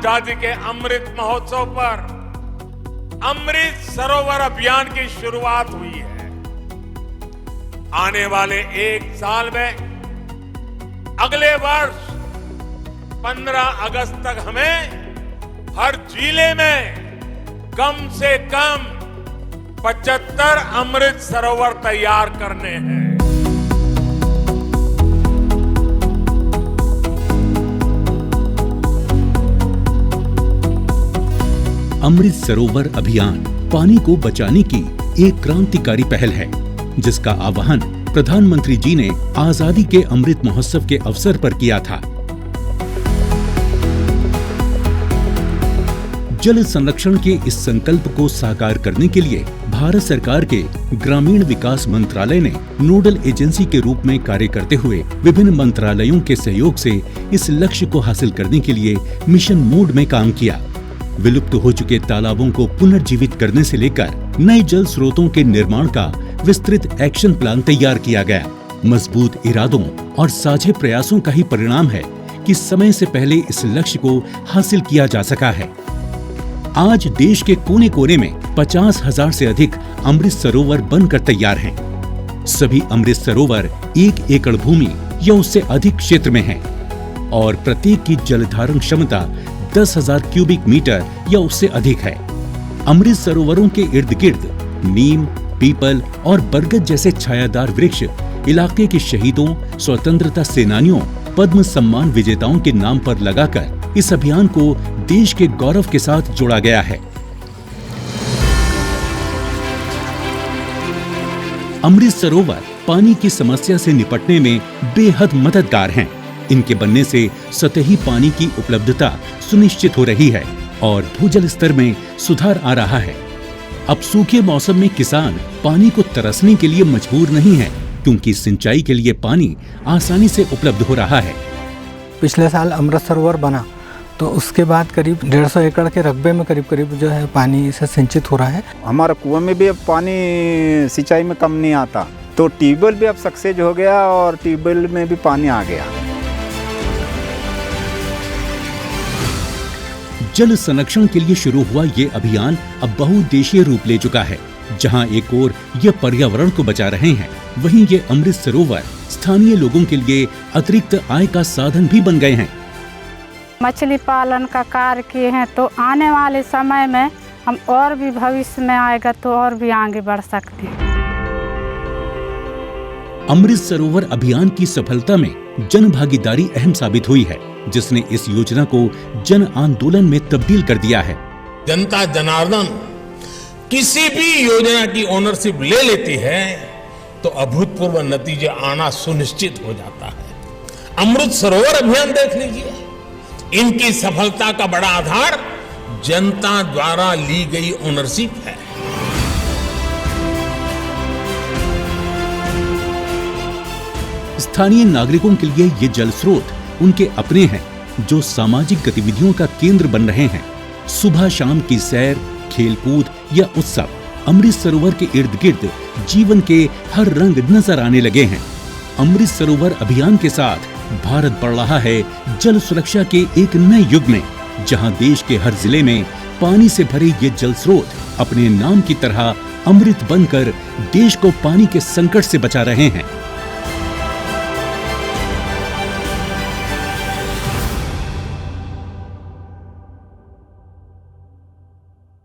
आजादी के अमृत महोत्सव पर अमृत सरोवर अभियान की शुरुआत हुई है। आने वाले 1 साल में अगले वर्ष 15 अगस्त तक हमें हर जिले में कम से कम 75 अमृत सरोवर तैयार करने हैं। अमृत सरोवर अभियान पानी को बचाने की एक क्रांतिकारी पहल है, जिसका आह्वान प्रधानमंत्री जी ने आजादी के अमृत महोत्सव के अवसर पर किया था। जल संरक्षण के इस संकल्प को साकार करने के लिए भारत सरकार के ग्रामीण विकास मंत्रालय ने नोडल एजेंसी के रूप में कार्य करते हुए विभिन्न मंत्रालयों के सहयोग से इस लक्ष्य को हासिल करने के लिए मिशन मोड में काम किया। विलुप्त हो चुके तालाबों को पुनर्जीवित करने से लेकर नए जल स्रोतों के निर्माण का विस्तृत एक्शन प्लान तैयार किया गया। मजबूत इरादों और साझे प्रयासों का ही परिणाम है कि समय से पहले इस लक्ष्य को हासिल किया जा सका है। आज देश के कोने कोने में 50,000 से अधिक अमृत सरोवर बनकर तैयार हैं। सभी अमृत सरोवर 1 एकड़ भूमि या उससे अधिक क्षेत्र में हैं और प्रत्येक की जल धारण क्षमता 10,000 क्यूबिक मीटर या उससे अधिक है। अमृत सरोवरों के इर्द गिर्द नीम, पीपल और बरगद जैसे छायादार वृक्ष इलाके के शहीदों, स्वतंत्रता सेनानियों, पद्म सम्मान विजेताओं के नाम पर लगाकर इस अभियान को देश के गौरव के साथ जोड़ा गया है। अमृत सरोवर पानी की समस्या से निपटने में बेहद मददगार हैं। इनके बनने से सतही पानी की उपलब्धता सुनिश्चित हो रही है और भूजल स्तर में सुधार आ रहा है। अब सूखे मौसम में किसान पानी को तरसने के लिए मजबूर नहीं है, क्योंकि सिंचाई के लिए पानी आसानी से उपलब्ध हो रहा है। पिछले साल अमृत सरोवर बना तो उसके बाद करीब 150 एकड़ के रकबे में करीब जो है पानी से सिंचित हो रहा है। हमारा कुआं में भी अब पानी सिंचाई में कम नहीं आता, तो ट्यूबवेल भी अब सक्सेस हो गया और ट्यूबवेल में भी पानी आ गया। जल संरक्षण के लिए शुरू हुआ ये अभियान अब बहुउद्देशीय रूप ले चुका है। जहां एक ओर ये पर्यावरण को बचा रहे हैं, वहीं ये अमृत सरोवर स्थानीय लोगों के लिए अतिरिक्त आय का साधन भी बन गए हैं। मछली पालन का कार्य किए हैं, तो आने वाले समय में हम और भी भविष्य में आएगा तो और भी आगे बढ़ सकते हैं। अमृत सरोवर अभियान की सफलता में जन भागीदारी अहम साबित हुई है, जिसने इस योजना को जन आंदोलन में तब्दील कर दिया है। जनता जनार्दन किसी भी योजना की ओनरशिप ले लेती है तो अभूतपूर्व नतीजे आना सुनिश्चित हो जाता है। अमृत सरोवर अभियान देख लीजिए, इनकी सफलता का बड़ा आधार जनता द्वारा ली गई ओनरशिप है। स्थानीय नागरिकों के लिए ये जल स्रोत उनके अपने हैं, जो सामाजिक गतिविधियों का केंद्र बन रहे हैं। सुबह शाम की सैर, खेलकूद या उत्सव, अमृत सरोवर के इर्द गिर्द जीवन के हर रंग नजर आने लगे हैं। अमृत सरोवर अभियान के साथ भारत बढ़ रहा है जल सुरक्षा के एक नए युग में, जहां देश के हर जिले में पानी से भरे ये जल स्रोत अपने नाम की तरह अमृत बनकर देश को पानी के संकट से बचा रहे हैं।